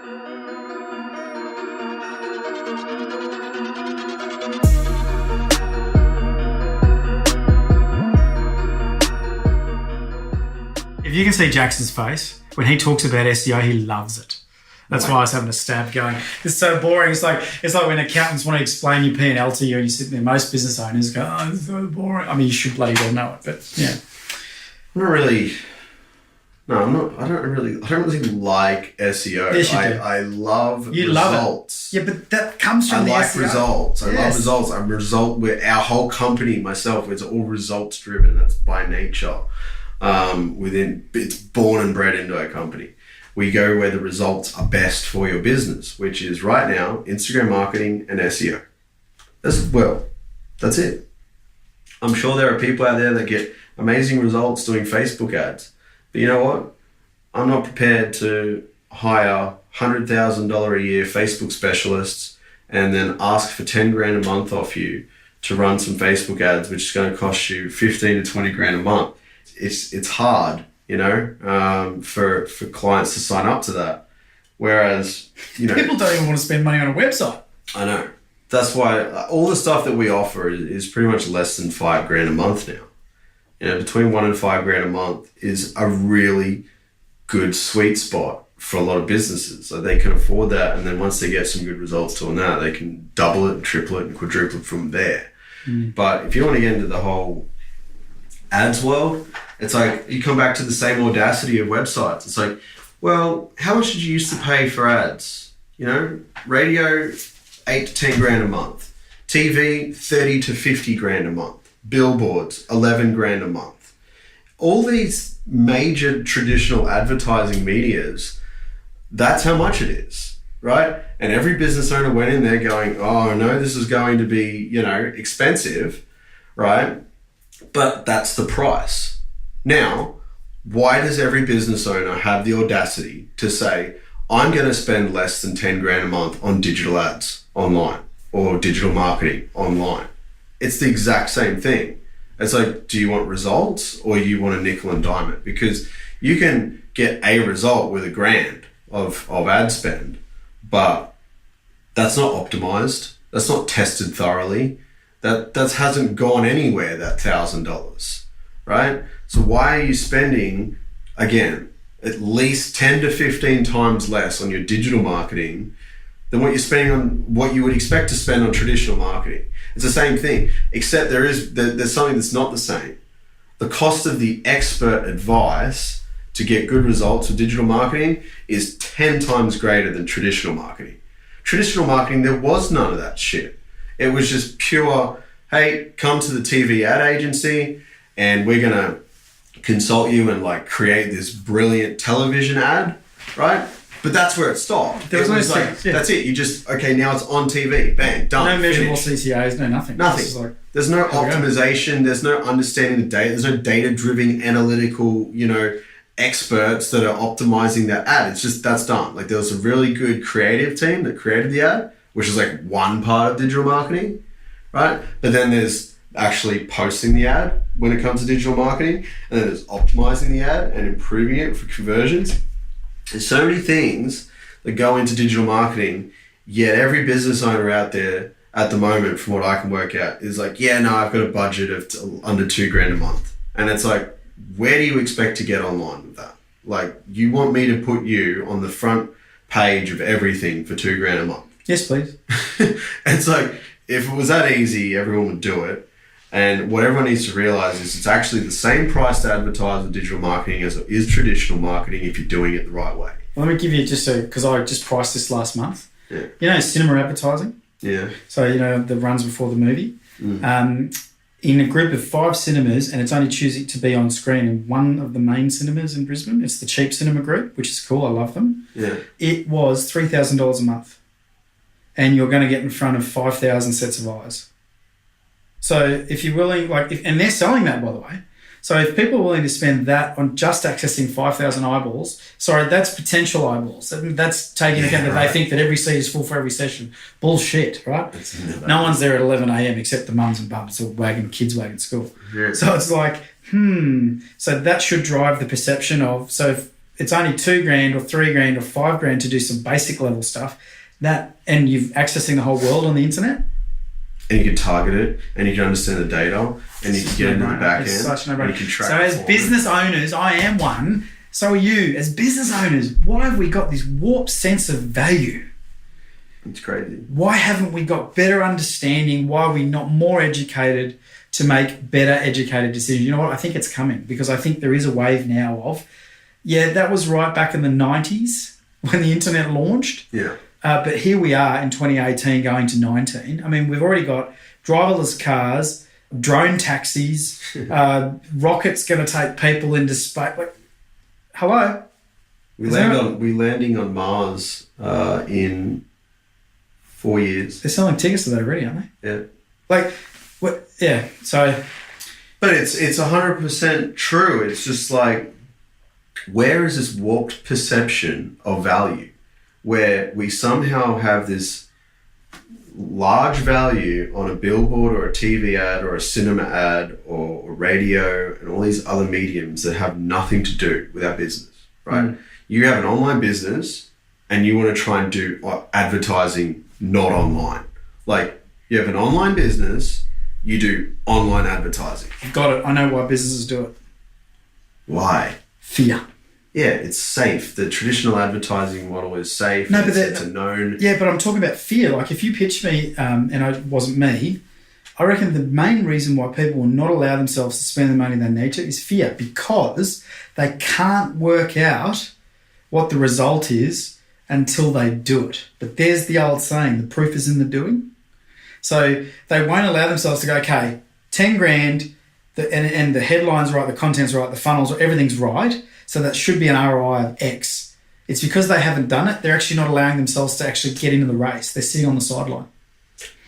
If you can see Jackson's face, when he talks about SEO, he loves it. That's why I was having a stab going, it's so boring. It's like when accountants want to explain your P&L to you and you sit there, most business owners go, oh, it's so boring. I mean, you should bloody well know it, but yeah. I don't really like SEO. Yes, you do. I love you results. Love it. Yeah, but that comes from the SEO. Results. I love results. I'm our whole company, myself, it's all results driven. That's by nature. It's born and bred into our company. We go where the results are best for your business, which is right now Instagram marketing and SEO. That's it. I'm sure there are people out there that get amazing results doing Facebook ads. But you know what? I'm not prepared to hire $100,000 a year Facebook specialists and then ask for 10 grand a month off you to run some Facebook ads, which is going to cost you 15 to 20 grand a month. It's hard, for clients to sign up to that. Whereas, people don't even want to spend money on a website. I know. That's why all the stuff that we offer is pretty much less than 5 grand a month now. Between 1 and 5 grand a month is a really good sweet spot for a lot of businesses. So they can afford that. And then once they get some good results doing that, they can double it and triple it and quadruple it from there. But if you want to get into the whole ads world, it's like you come back to the same audacity of websites. It's like, well, how much did you used to pay for ads? Radio, 8 to 10 grand a month. TV, 30 to 50 grand a month. Billboards, 11 grand a month. All these major traditional advertising medias, that's how much it is, right? And every business owner went in there going, oh no, this is going to be, expensive, right? But that's the price. Now, why does every business owner have the audacity to say, I'm going to spend less than 10 grand a month on digital ads online or digital marketing online? It's the exact same thing. It's like, do you want results or you want a nickel and dime it? Because you can get a result with $1 grand of ad spend, but that's not optimized. That's not tested thoroughly. That hasn't gone anywhere, that $1,000, right? So why are you spending, again, at least 10 to 15 times less on your digital marketing than what you're spending on what you would expect to spend on traditional marketing? It's the same thing, except there's something that's not the same. The cost of the expert advice to get good results with digital marketing is 10 times greater than traditional marketing. Traditional marketing, there was none of that shit. It was just pure, hey, come to the TV ad agency and we're going to consult you and create this brilliant television ad, right? But that's where it stopped. There was no that's it. You just, okay, now it's on TV. Bang, done. No measurable CCAs, no nothing. Nothing. There's no optimization. There's no understanding the data. There's no data-driven analytical, experts that are optimizing that ad. It's just, that's done. There was a really good creative team that created the ad, which is one part of digital marketing, right? But then there's actually posting the ad when it comes to digital marketing, and then there's optimizing the ad and improving it for conversions. There's so many things that go into digital marketing, yet every business owner out there at the moment, from what I can work out, is I've got a budget of under 2 grand a month. And it's where do you expect to get online with that? You want me to put you on the front page of everything for 2 grand a month? Yes, please. It's if it was that easy, everyone would do it. And what everyone needs to realize is it's actually the same price to advertise with digital marketing as it is traditional marketing if you're doing it the right way. Let me give you because I just priced this last month. Yeah. Cinema advertising. Yeah. So, that runs before the movie. In a group of 5 cinemas, and it's only choosing to be on screen in one of the main cinemas in Brisbane. It's the cheap cinema group, which is cool. I love them. Yeah. It was $3,000 a month. And you're going to get in front of 5,000 sets of eyes. So if you're willing, and they're selling that, by the way. So if people are willing to spend that on just accessing 5,000 eyeballs, that's potential eyeballs. That's taking account that they think that every seat is full for every session. Bullshit, right? No one's there at 11 a.m. except the mums and bubs or kids wagging school. Yeah. So it's so that should drive the perception of, so it's only $2,000 or $3,000 or $5,000 to do some basic level stuff, and you're accessing the whole world on the internet. And you can target it, and you can understand the data, and you can get into the back end. Such no and you can track. So as business owners, I am one. So are you. As business owners, why have we got this warped sense of value? It's crazy. Why haven't we got better understanding? Why are we not more educated to make better educated decisions? You know what? I think it's coming, because I think there is a wave now of, that was right back in the 90s when the internet launched. Yeah. But here we are in 2018 going to 19. I mean, we've already got driverless cars, drone taxis, rockets going to take people into space. Like, hello? We landing on Mars in 4 years. They're selling tickets to that already, aren't they? Yeah. Like, what? Yeah. So, but it's 100% true. It's just like, where is this warped perception of value, where we somehow have this large value on a billboard or a TV ad or a cinema ad or radio and all these other mediums that have nothing to do with our business, right? Mm. You have an online business and you want to try and do advertising not online. Like, you have an online business, you do online advertising. Got it. I know why businesses do it. Why? Fear. Yeah, it's safe. The traditional advertising model is safe. No, but it's a known. Yeah, but I'm talking about fear. Like, if you pitch me, and it wasn't me, I reckon the main reason why people will not allow themselves to spend the money they need to is fear, because they can't work out what the result is until they do it. But there's the old saying, the proof is in the doing. So they won't allow themselves to go, okay, 10 grand, and the headline's right, the content's right, the funnel's right, everything's right. So that should be an ROI of X. It's because they haven't done it. They're actually not allowing themselves to actually get into the race. They're sitting on the sideline.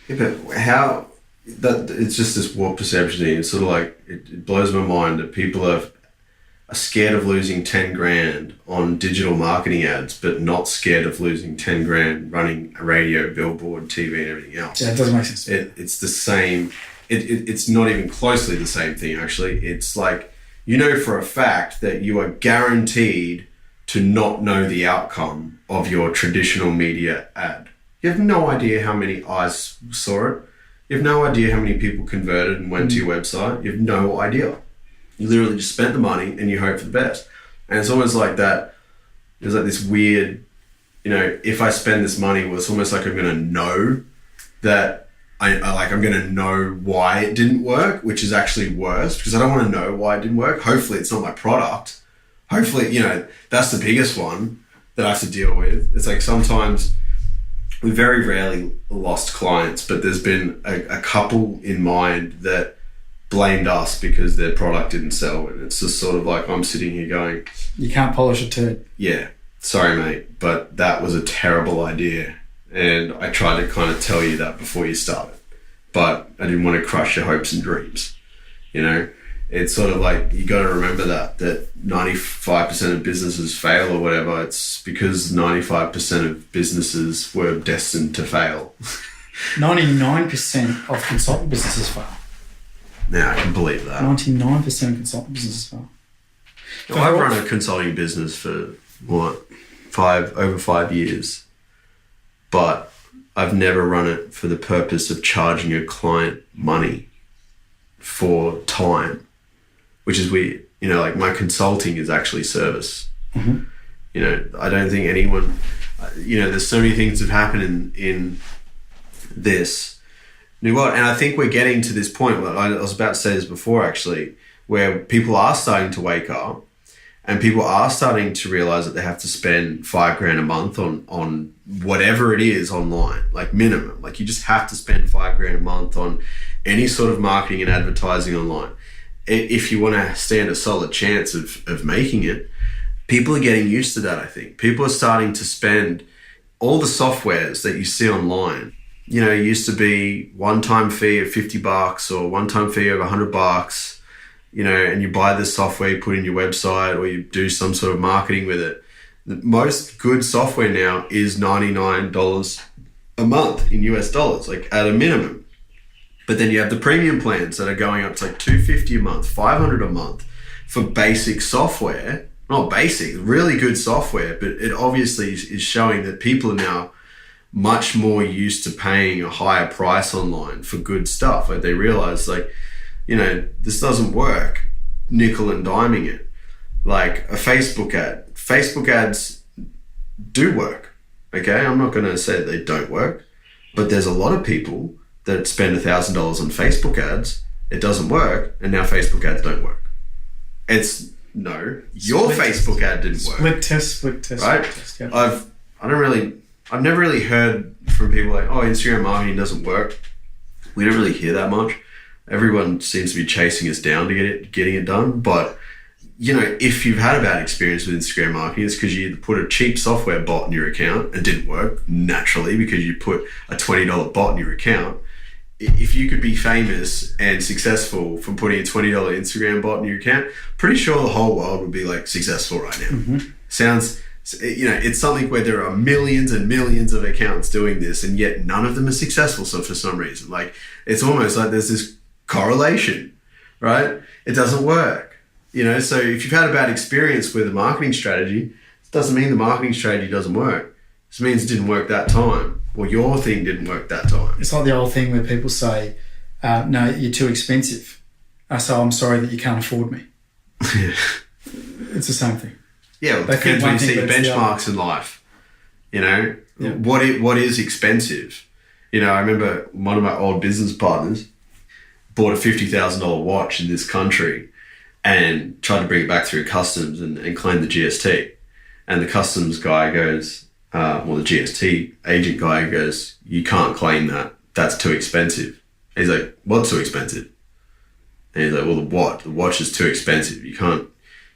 Yeah, but how... it's just this warped perception thing. It's sort of like, it blows my mind that people are scared of losing 10 grand on digital marketing ads, but not scared of losing 10 grand running a radio, billboard, TV, and everything else. Yeah, it doesn't make sense. It's the same. It's not even closely the same thing, actually. It's like, you know for a fact that you are guaranteed to not know the outcome of your traditional media ad. You have no idea how many eyes saw it. You have no idea how many people converted and went to your website. You have no idea. You literally just spent the money and you hope for the best. And it's almost like that. There's like this weird, if I spend this money, well, it's almost like I'm going to know that I'm going to know why it didn't work, which is actually worse, because I don't want to know why it didn't work. Hopefully it's not my product. Hopefully, that's the biggest one that I have to deal with. It's like, sometimes we very rarely lost clients, but there's been a couple in mind that blamed us because their product didn't sell. And it's just sort of like, I'm sitting here going, you can't polish a turd. Yeah, sorry, mate, but that was a terrible idea. And I tried to kind of tell you that before you started, but I didn't want to crush your hopes and dreams. It's sort of like, you got to remember that 95% of businesses fail or whatever. It's because 95% of businesses were destined to fail. 99% of consultant businesses fail. Now I can believe that. 99% of consultant businesses fail. Well, I've run a consulting business for over 5 years. But I've never run it for the purpose of charging a client money for time, which is weird. Like, my consulting is actually service. Mm-hmm. I don't think anyone, there's so many things that have happened in this. And I think we're getting to this point, I was about to say this before actually, where people are starting to wake up and people are starting to realize that they have to spend $5,000 a month on whatever it is online, like minimum. Like, you just have to spend $5,000 a month on any sort of marketing and advertising online if you want to stand a solid chance of making it. People are getting used to that, I think. People are starting to spend all the softwares that you see online. It used to be one-time fee of $50 or one-time fee of $100, and you buy this software, you put it in your website, or you do some sort of marketing with it. The most good software now is $99 a month in US dollars, like at a minimum. But then you have the premium plans that are going up to like $250 a month, $500 a month for basic software not basic, really good software, but it obviously is showing that people are now much more used to paying a higher price online for good stuff. Like they realize, like, you know, this doesn't work, nickel and diming it. Like a Facebook ad. Facebook ads do work, okay? I'm not going to say they don't work, but there's a lot of people that spend $1,000 on Facebook ads, it doesn't work, and now Facebook ads don't work. It's, no, your Facebook ad didn't work. Split test. Right? Test, yeah. I've never really heard from people like, oh, Instagram marketing doesn't work. We don't really hear that much. Everyone seems to be chasing us down to getting it done. But, you know, if you've had a bad experience with Instagram marketing, it's because you put a cheap software bot in your account and it didn't work naturally because you put a $20 bot in your account. If you could be famous and successful from putting a $20 Instagram bot in your account, pretty sure the whole world would be like successful right now. Mm-hmm. Sounds, you know, it's something where there are millions and millions of accounts doing this and yet none of them are successful. So for some reason, like it's almost like there's this correlation, right? It doesn't work, you know? So if you've had a bad experience with a marketing strategy, it doesn't mean the marketing strategy doesn't work. It just means it didn't work that time. Or your thing didn't work that time. It's like the old thing where people say, no, you're too expensive. So I'm sorry that you can't afford me. It's the same thing. Yeah, well, it depends when you see benchmarks in life. You know, yeah. What is expensive? You know, I remember one of my old business partners bought a $50,000 watch in this country and tried to bring it back through customs and claim the GST. And the customs guy goes, the GST agent guy goes, you can't claim that. That's too expensive. And he's like, what's too expensive? And he's like, well, the watch is too expensive. You can't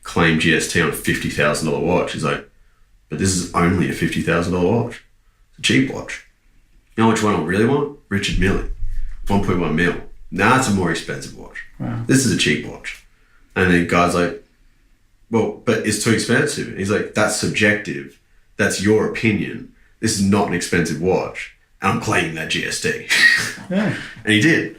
claim GST on a $50,000 watch. He's like, but this is only a $50,000 watch. It's a cheap watch. You know which one I really want? Richard Mille, 1.1 mil. Now it's a more expensive watch. Wow. This is a cheap watch. And the guy's like, well, but it's too expensive. And he's like, that's subjective. That's your opinion. This is not an expensive watch. And I'm claiming that GST. Yeah. And he did.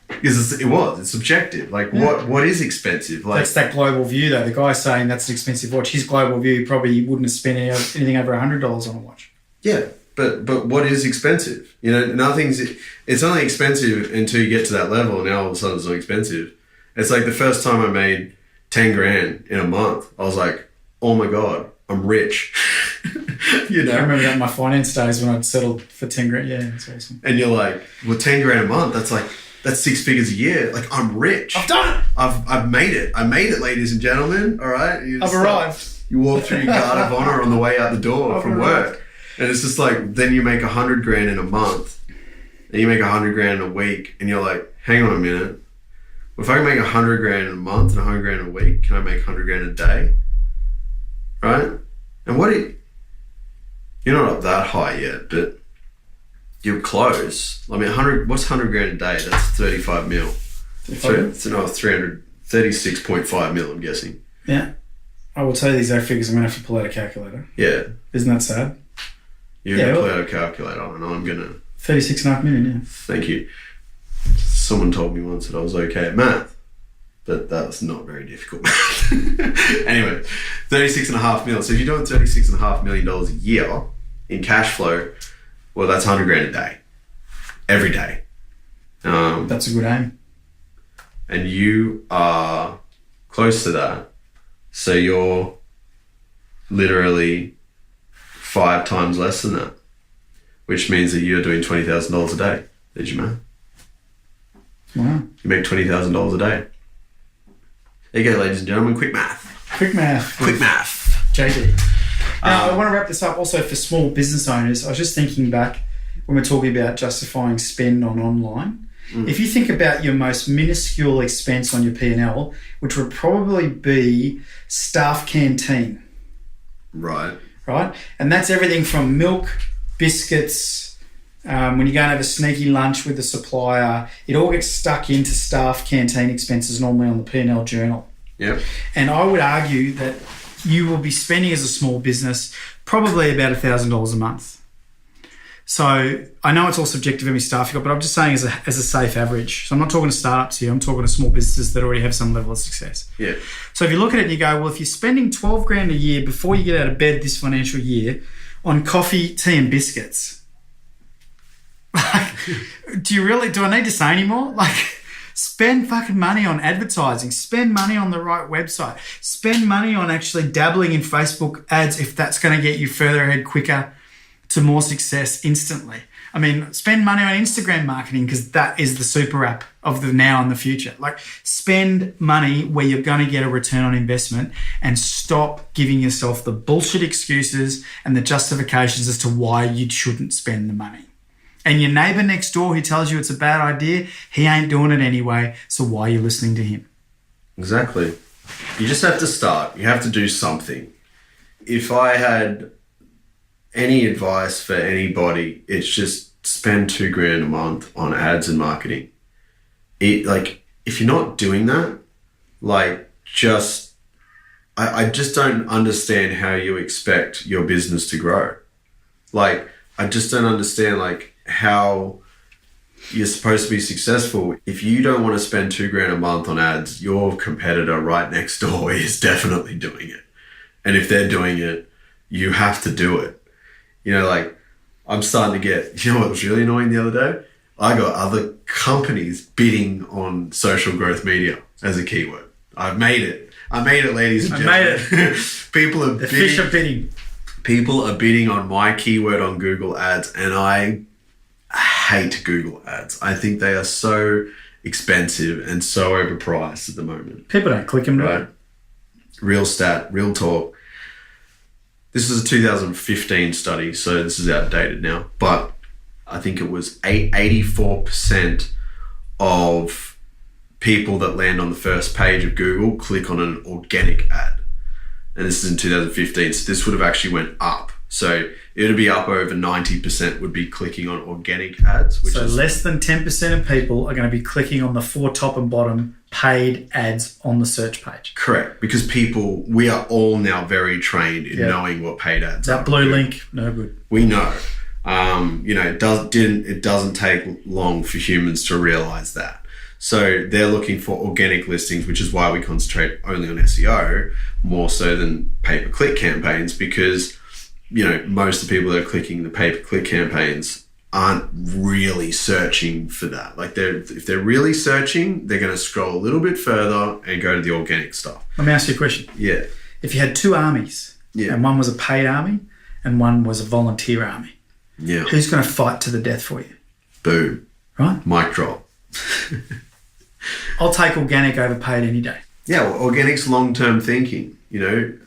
Because it's subjective. Like, yeah. What is expensive? Like, that's that global view, though. The guy saying that's an expensive watch, his global view, probably wouldn't have spent anything over $100 on a watch. Yeah, but what is expensive? You know, nothing's... It's only expensive until you get to that level, and now all of a sudden it's not expensive. It's like the first time I made 10 grand in a month, I was like, oh my God, I'm rich. You know, I remember that in my finance days when I'd settled for 10 grand. Yeah, that's awesome. And you're like, well, 10 grand a month, that's 6 figures a year. Like, I'm rich. I've done it. I've made it. I made it, ladies and gentlemen. All right. I've arrived. You walk through your guard of honor on the way out the door from work. And it's just like, then you make 100 grand in a month and you make 100 grand in a week. And you're like, hang on a minute. If I can make 100 grand in a month and 100 grand a week, can I make 100 grand a day? Right? And you're not up that high yet, but you're close. I mean, what's 100 grand a day? That's 35 mil. 36.5 mil, I'm guessing. Yeah. I will tell you the exact figures. I'm going to have to pull out a calculator. Yeah. Isn't that sad? You're going to pull out a calculator, and I'm going to... 36.5 million, yeah. Thank you. Someone told me once that I was okay at math, but that's not very difficult math. Anyway, 36.5 mil. So if you're doing $36.5 million a year in cash flow, well, that's 100 grand a day. Every day. That's a good aim. And you are close to that. So you're literally 5 times less than that, which means that you're doing $20,000 a day. There's your math. Wow. You make $20,000 a day. There you go, ladies and gentlemen. Quick math. Quick math. JD. Now, I want to wrap this up also for small business owners. I was just thinking back when we're talking about justifying spend on online. If you think about your most minuscule expense on your P&L, which would probably be staff canteen. Right. And that's everything from milk, biscuits, when you go and have a sneaky lunch with the supplier, it all gets stuck into staff canteen expenses normally on the P&L journal. Yep. And I would argue that you will be spending as a small business probably about $1,000 a month. So I know it's all subjective in my staff, but I'm just saying as a safe average. So I'm not talking to startups here. I'm talking to small businesses that already have some level of success. Yeah. So if you look at it and you go, well, if you're spending 12 grand a year before you get out of bed this financial year on coffee, tea and biscuits, do I need to say anymore? Spend fucking money on advertising. Spend money on the right website. Spend money on actually dabbling in Facebook ads if that's going to get you further ahead quicker to more success instantly. I mean, spend money on Instagram marketing because that is the super app of the now and the future. Spend money where you're going to get a return on investment and stop giving yourself the bullshit excuses and the justifications as to why you shouldn't spend the money. And your neighbour next door who tells you it's a bad idea, he ain't doing it anyway, so why are you listening to him? Exactly. You just have to start. You have to do something. If I had any advice for anybody, it's just spend $2,000 a month on ads and marketing. If you're not doing that, I just don't understand how you expect your business to grow. I just don't understand how you're supposed to be successful. If you don't want to spend $2,000 a month on ads, your competitor right next door is definitely doing it. And if they're doing it, you have to do it. I'm starting to get, what was really annoying the other day? I got other companies bidding on social growth media as a keyword. I've made it. I made it, ladies and gentlemen. I made it. The fish are bidding. People are bidding on my keyword on Google Ads, and I hate Google Ads. I think they are so expensive and so overpriced at the moment. People don't click them, right? Real stat, real talk. This is a 2015 study, so this is outdated now, but I think it was 84% of people that land on the first page of Google click on an organic ad. And this is in 2015, so this would have actually went up. So it would be up over 90% would be clicking on organic ads. So less than 10% of people are going to be clicking on the 4 top and bottom paid ads on the search page. Correct, because we are all now very trained in knowing what paid ads are. That blue link, no good. We know. It doesn't take long for humans to realize that. So they're looking for organic listings, which is why we concentrate only on SEO more so than pay-per-click campaigns, because most of the people that are clicking the pay-per-click campaigns aren't really searching for that. If they're really searching, they're going to scroll a little bit further and go to the organic stuff. Let me ask you a question. Yeah. If you had 2 armies, and one was a paid army and one was a volunteer army, who's going to fight to the death for you? Boom. Right? Mic drop. I'll take organic over paid any day. Yeah, well, organic's long-term thinking.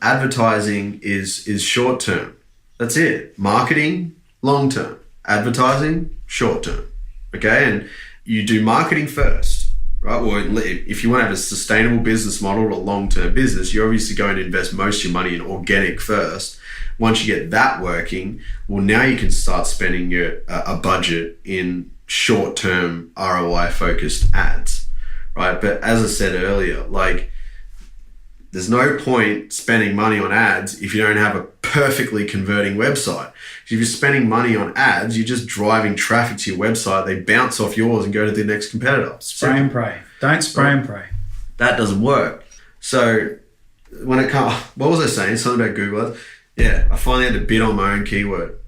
Advertising is short-term. That's it. Marketing, long-term. Advertising, short-term. Okay, and you do marketing first, right? Well, if you want to have a sustainable business model or a long-term business, you're obviously going to invest most of your money in organic first. Once you get that working, well, now you can start spending a budget in short-term ROI-focused ads, right? But as I said earlier, there's no point spending money on ads if you don't have a perfectly converting website. If you're spending money on ads, you're just driving traffic to your website. They bounce off yours and go to the next competitor. Spray and pray. Don't spray and pray. That doesn't work. So when it comes, what was I saying? Something about Google Ads. Yeah, I finally had to bid on my own keyword.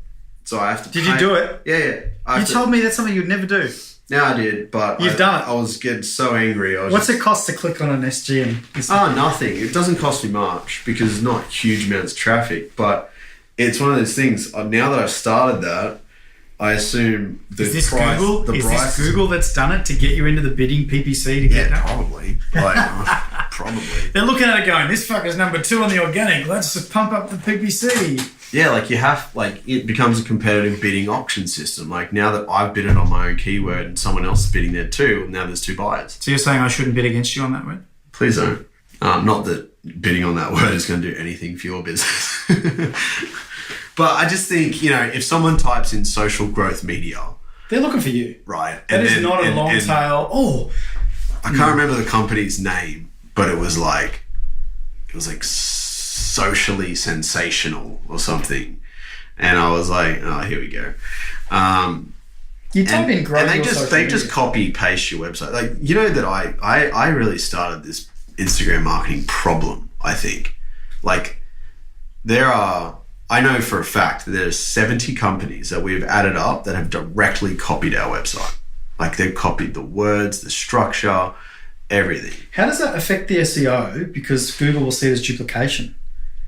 So I have to Did you do it? Yeah. You told me that's something you'd never do. Yeah, I did, but You've done it. I was getting so angry. What's it cost to click on an SGM? Nothing. It doesn't cost me much because it's not huge amounts of traffic, but it's one of those things. Now that I've started that, I assume the Is this price... Google? Is this Google that's done it to get you into the bidding PPC to get that? Probably. Probably. They're looking at it going, this fucker's number 2 on the organic. Let's just pump up the PPC. Yeah, it becomes a competitive bidding auction system. Now that I've bidded on my own keyword and someone else is bidding there too, now there's 2 buyers. So you're saying I shouldn't bid against you on that word? Please don't. Not that bidding on that word is going to do anything for your business. But I just think, if someone types in social growth media... They're looking for you. Right. That is not a long tail. I can't remember the company's name, but it was socially sensational or something. And I was like, oh, here we go. You type in grow and they your just social they media. just copy paste your website. Like, you know that I really started this Instagram marketing problem, I think. Like, I know for a fact that there's 70 companies that we've added up that have directly copied our website. Like, they've copied the words, the structure, everything. How does that affect the SEO? Because Google will see it as duplication.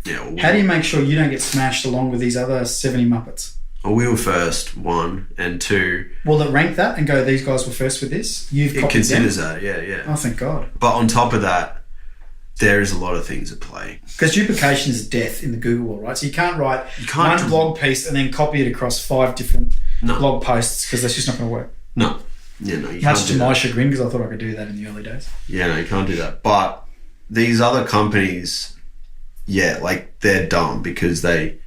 Yeah. Well, How do you make sure you don't get smashed along with these other 70 Muppets? well, we were first, one, and two. Will it rank that and go, these guys were first with this? You've It copied considers them? that, yeah. Oh, thank God. But on top of that, there is a lot of things at play. Because duplication is death in the Google world, right? So you can't write can't one blog piece and then copy it across 5 different blog posts, because that's just not going to work. No. Yeah, no, you Much can't to do my that. chagrin, because I thought I could do that in the early days. Yeah, no, you can't do that. But these other companies, yeah, like, they're dumb because they...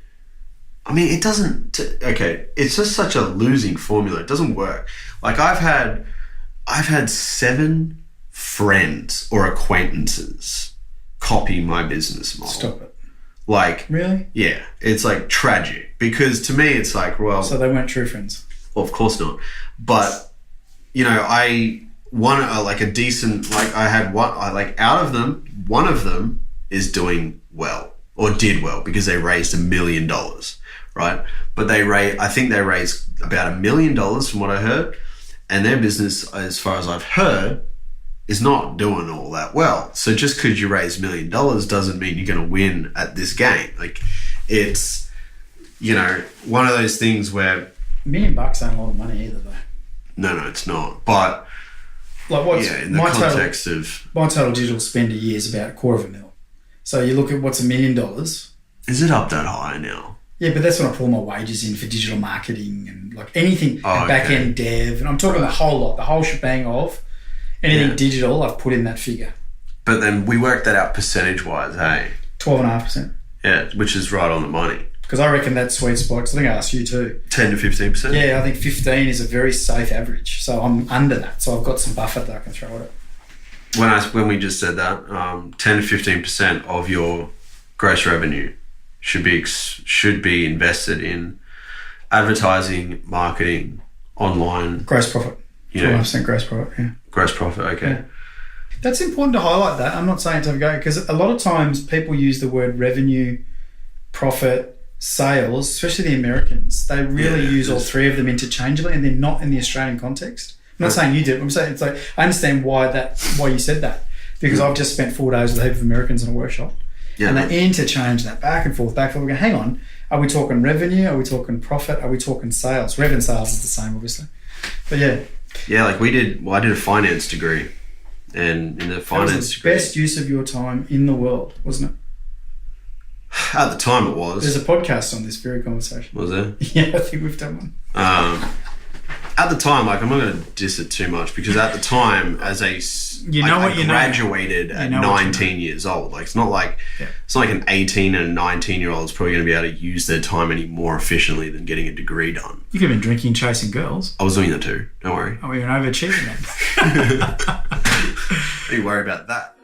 I mean, it doesn't... Okay, it's just such a losing formula. It doesn't work. Like, I've had 7 friends or acquaintances copy my business model. Stop it. Like... Really? Yeah, it's, like, tragic. Because to me, it's like, well... So they weren't true friends? Well, of course not. But, you know, I one like a decent, like, I had one, out of them, one of them is doing well, or did well, because they raised $1 million, right? But I think they raised about $1 million from what I heard, and their business, as far as I've heard, is not doing all that well. So just because you raise $1 million doesn't mean you're going to win at this game. Like, it's, you know, one of those things where... $1 million ain't a lot of money either, though. No, it's not. But... Like, what's in the context of... My total digital spend a year is about $250,000. So you look at what's $1 million. Is it up that high now? Yeah, but that's when I pull my wages in for digital marketing and, like, anything, back-end dev. And I'm talking the whole lot, the whole shebang of anything digital, I've put in that figure. But then we worked that out percentage-wise, hey? 12.5%. Yeah, which is right on the money. Because I reckon that's sweet spot. Because I think I asked you too. 10 to 15%? Yeah, I think 15 is a very safe average. So I'm under that. So I've got some buffer that I can throw at it. When we just said that, 10 to 15% of your gross revenue should be invested in advertising, marketing, online. Gross profit. 12% gross profit, yeah. Gross profit, okay. Yeah. That's important to highlight that. I'm not saying to go, because a lot of times people use the word revenue, profit, sales, especially the Americans. They really use all three of them interchangeably, and they're not in the Australian context. I'm not saying you did. I'm saying it's like, I understand why you said that, because I've just spent 4 days with a heap of Americans in a workshop, and they interchange that back and forth. We go, hang on, are we talking revenue? Are we talking profit? Are we talking sales? Rev and sales is the same, obviously. But yeah. Yeah, like I did a finance degree, and in the finance degree, best use of your time in the world, wasn't it? At the time it was. There's a podcast on this very conversation. Was there? Yeah, I think we've done one. At the time, like, I'm not going to diss it too much, because at the time, as I graduated at 19 years old. Like, it's not like an 18 and a 19-year-old is probably going to be able to use their time any more efficiently than getting a degree done. You could have been drinking, chasing girls. I was doing that too. Don't worry. Oh, you're an overachieving man. Don't you worry about that.